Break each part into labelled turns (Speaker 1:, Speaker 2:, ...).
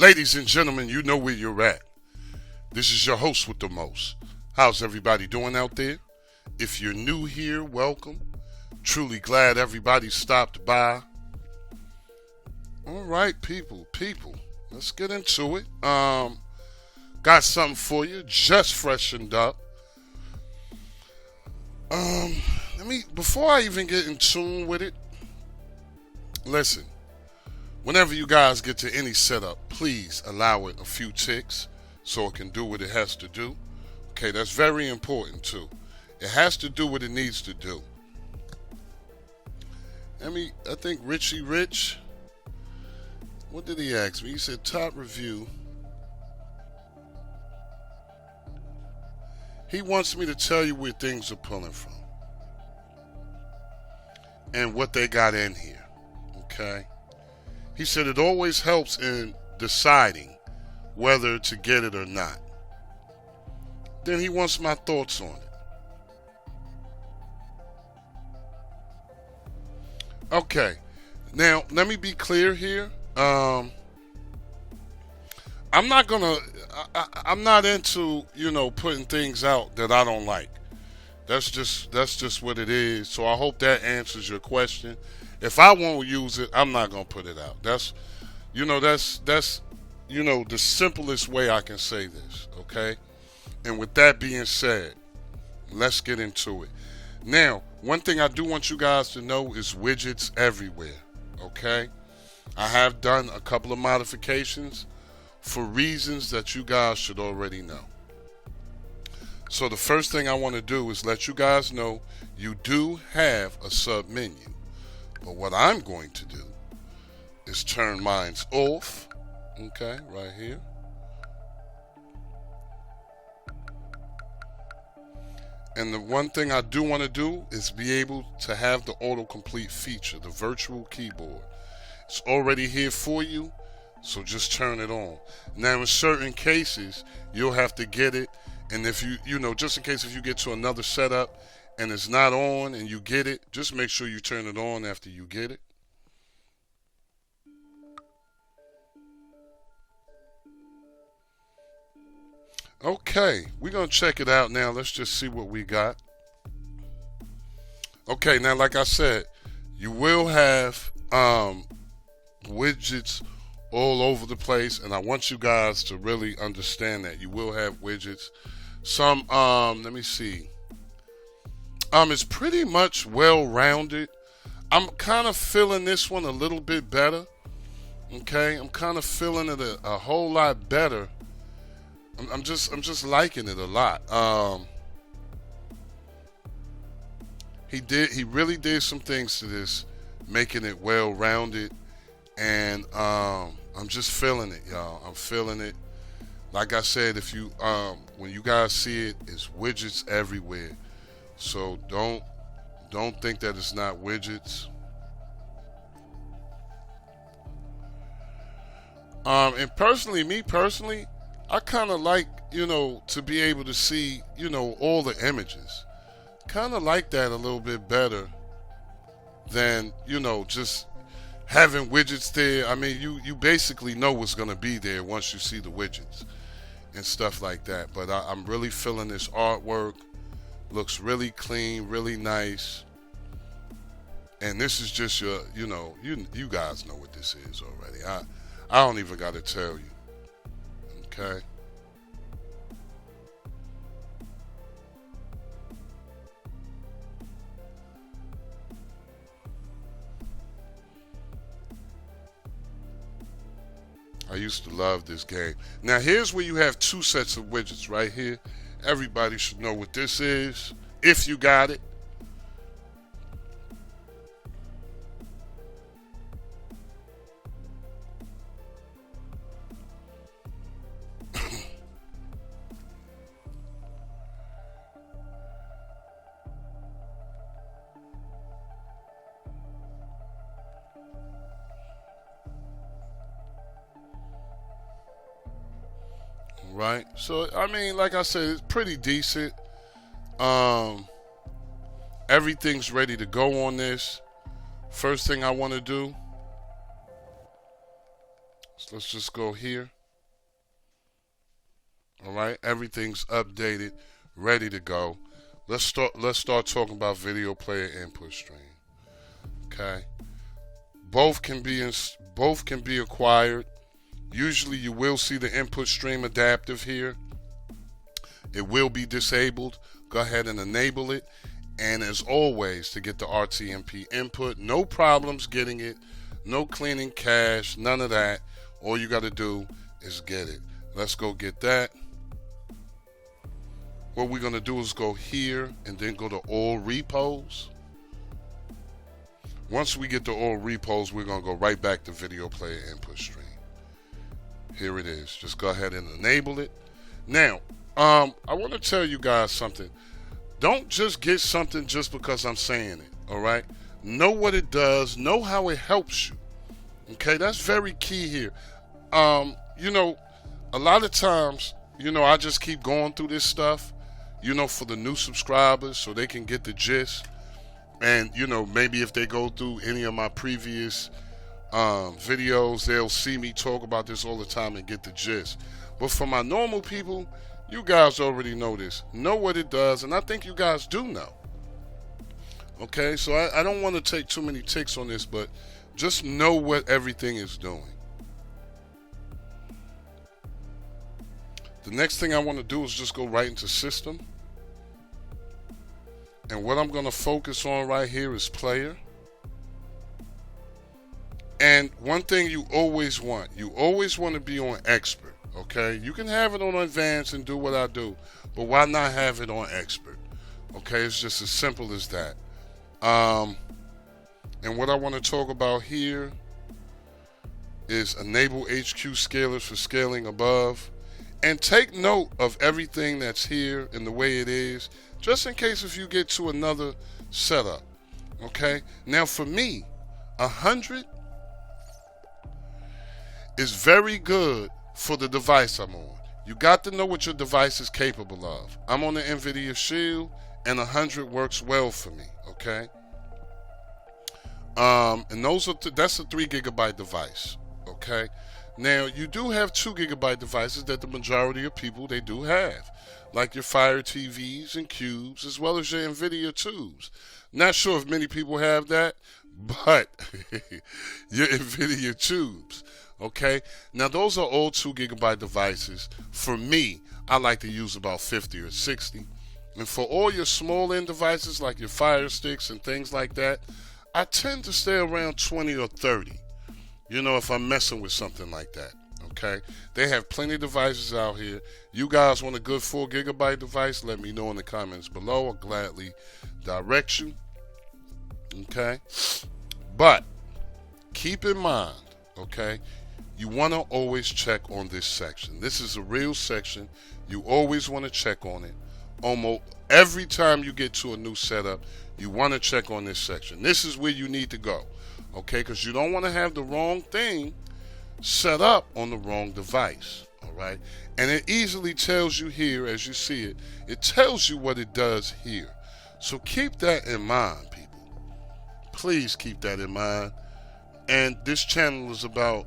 Speaker 1: Ladies and gentlemen, you know where you're at. This is your host with the most. How's everybody doing out there? If you're new here, welcome. Truly glad everybody stopped by. All right, people, let's get into it. Got something for you, just freshened up. Before I even get in tune with it, listen. Whenever you guys get to any setup, please allow it a few ticks so it can do what it has to do. Okay, that's very important too. It has to do what it needs to do. I think Richie Rich, what did he ask me? He said top review. He wants me to tell you where things are pulling from and what they got in here. Okay. He said it always helps in deciding whether to get it or not. Then he wants my thoughts on it. Okay, now let me be clear here. I'm not into putting things out that I don't like. That's just what it is. So I hope that answers your question. If I won't use it, I'm not gonna put it out. That's the simplest way I can say this. Okay. And with that being said, let's get into it. Now, one thing I do want you guys to know is widgets everywhere. Okay. I have done a couple of modifications for reasons that you guys should already know. So the first thing I want to do is let you guys know you do have a sub menu. But what I'm going to do is turn mine off, okay, right here. And the one thing I do want to do is be able to have the autocomplete feature, the virtual keyboard. It's already here for you, so just turn it on. Now, in certain cases, you'll have to get it, and if just in case if you get to another setup, and it's not on and you get it, just make sure you turn it on after you get it. Okay, we're going to check it out now. Let's just see what we got. Okay, now like I said, you will have widgets all over the place, and I want you guys to really understand that. You will have widgets. Some, let me see. It's pretty much well-rounded. I'm kind of feeling this one a little bit better. Okay, I'm kind of feeling it a whole lot better. I'm just liking it a lot. He really did some things to this, making it well-rounded, and I'm just feeling it, y'all. I'm feeling it. Like I said, if you when you guys see it, it's widgets everywhere. So don't think that it's not widgets. And me personally, I kind of like, to be able to see, all the images. Kind of like that a little bit better than, just having widgets there. I mean, you basically know what's going to be there once you see the widgets and stuff like that. But I'm really feeling this artwork. Looks really clean, really nice. And this is just your, you guys know what this is already. I don't even got to tell you. Okay. I used to love this game. Now here's where you have two sets of widgets right here. Everybody should know what this is, if you got it. Right? So, I mean, like I said, it's pretty decent. Everything's ready to go on this. First thing I want to do, so let's just go here. All right, everything's updated, ready to go. Let's start talking about video player input stream. Okay, both can be acquired. Usually, you will see the input stream adaptive here. It will be disabled. Go ahead and enable it. And as always, to get the RTMP input, no problems getting it, no cleaning cache, none of that. All you got to do is get it. Let's go get that. What we're going to do is go here and then go to all repos. Once we get to all repos, we're going to go right back to video player input stream. Here it is. Just go ahead and enable it. Now, I want to tell you guys something. Don't just get something just because I'm saying it, all right? Know what it does. Know how it helps you. Okay, that's very key here. You know, a lot of times, I just keep going through this stuff, for the new subscribers so they can get the gist. And, maybe if they go through any of my previous videos, they'll see me talk about this all the time and get the gist. But for my normal people, you guys already know this. Know what it does, and I think you guys do know. Okay, so I don't want to take too many ticks on this, but just know what everything is doing. The next thing I want to do is just go right into system. And what I'm going to focus on right here is player. And one thing you always want to be on expert. Okay, you can have it on advanced and do what I do, but why not have it on expert? Okay, it's just as simple as that. And what I want to talk about here is enable HQ scalers for scaling above, and take note of everything that's here and the way it is, just in case if you get to another setup. Okay, now for me, 100 is very good for the device I'm on. You got to know what your device is capable of. I'm on the NVIDIA Shield, and 100 works well for me, okay? And that's a 3 gigabyte device, okay? Now, you do have 2 gigabyte devices that the majority of people, they do have, like your Fire TVs and Cubes, as well as your NVIDIA tubes. Not sure if many people have that, but your NVIDIA tubes. Okay, now those are all 2 gigabyte devices. For me, I like to use about 50 or 60. And for all your small end devices like your Fire Sticks and things like that, I tend to stay around 20 or 30. If I'm messing with something like that. Okay, they have plenty of devices out here. You guys want a good 4 gigabyte device? Let me know in the comments below. I'll gladly direct you. Okay, but keep in mind, okay, you want to always check on this section. This is a real section. You always want to check on it. Almost every time you get to a new setup, you want to check on this section. This is where you need to go, okay, because you don't want to have the wrong thing set up on the wrong device, all right? And it easily tells you here, as you see it, it tells you what it does here. So keep that in mind, people. Please keep that in mind. And this channel is about,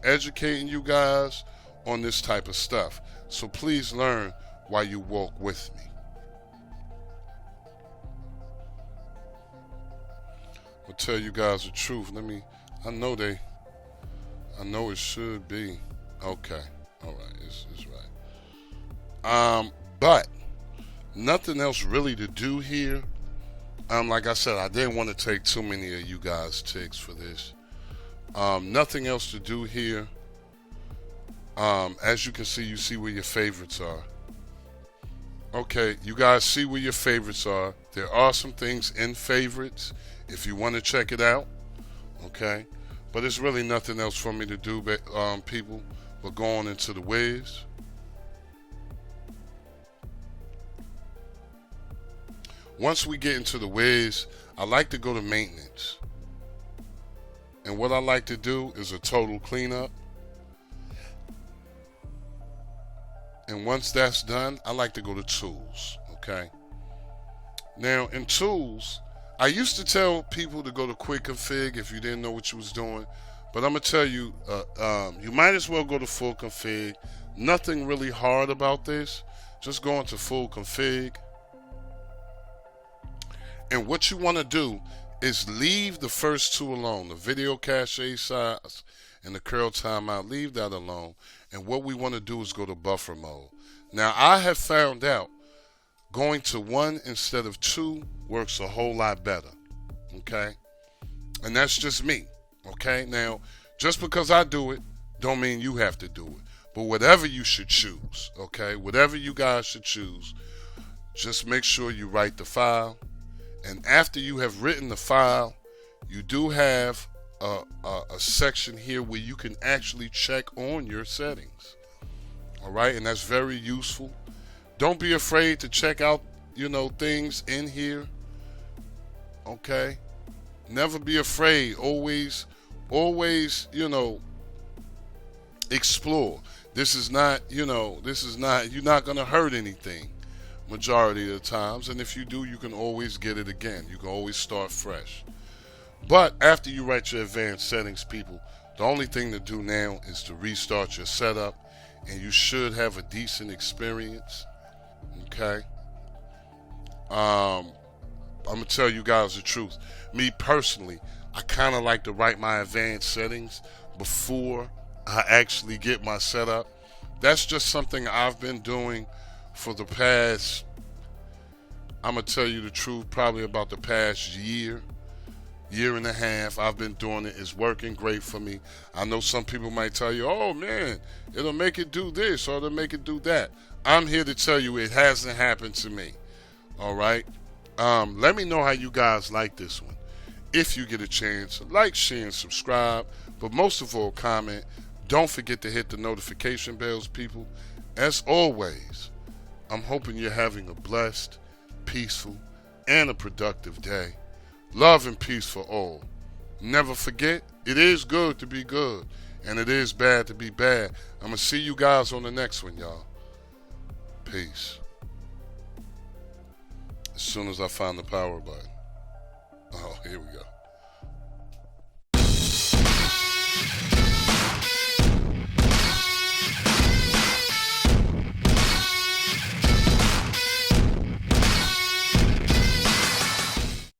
Speaker 1: educating you guys on this type of stuff. So please learn while you walk with me. I'll tell you guys the truth. I know it should be. Okay. All right. It's right. But nothing else really to do here. Like I said, I didn't want to take too many of you guys' ticks for this. Nothing else to do here. As you can see, you see where your favorites are. Okay, you guys see where your favorites are. There are some things in favorites if you want to check it out. Okay, but there's really nothing else for me to do, people. We're going into the Wiz. Once we get into the Wiz, I like to go to maintenance. And what I like to do is a total cleanup. And once that's done, I like to go to tools, okay? Now, in tools, I used to tell people to go to quick config if you didn't know what you was doing. But I'm going to tell you, you might as well go to full config. Nothing really hard about this. Just go into full config. And what you want to do is leave the first two alone, the video cache size and the curl timeout. Leave that alone. And what we want to do is go to buffer mode. Now, I have found out going to 1 instead of 2 works a whole lot better. Okay? And that's just me. Okay? Now, just because I do it, don't mean you have to do it. But whatever you should choose, okay? Whatever you guys should choose, just make sure you write the file. And after you have written the file, you do have a section here where you can actually check on your settings. All right? And that's very useful. Don't be afraid to check out, things in here. Okay? Never be afraid. Always, explore. This is not, you're not going to hurt anything majority of the times. And if you do, you can always get it again. You can always start fresh. But after you write your advanced settings, people, the only thing to do now is to restart your setup, and you should have a decent experience. Okay? I'm going to tell you guys the truth. Me personally, I kind of like to write my advanced settings before I actually get my setup. That's just something I've been doing for the past, I'm going to tell you the truth, probably about the past year and a half. I've been doing it. It's working great for me. I know some people might tell you, oh man, it'll make it do this or it'll make it do that. I'm here to tell you it hasn't happened to me. All right? Let me know how you guys like this one. If you get a chance, like, share, and subscribe. But most of all, comment. Don't forget to hit the notification bells, people. As always, I'm hoping you're having a blessed, peaceful, and a productive day. Love and peace for all. Never forget, it is good to be good, and it is bad to be bad. I'm going to see you guys on the next one, y'all. Peace. As soon as I find the power button. Oh, here we go.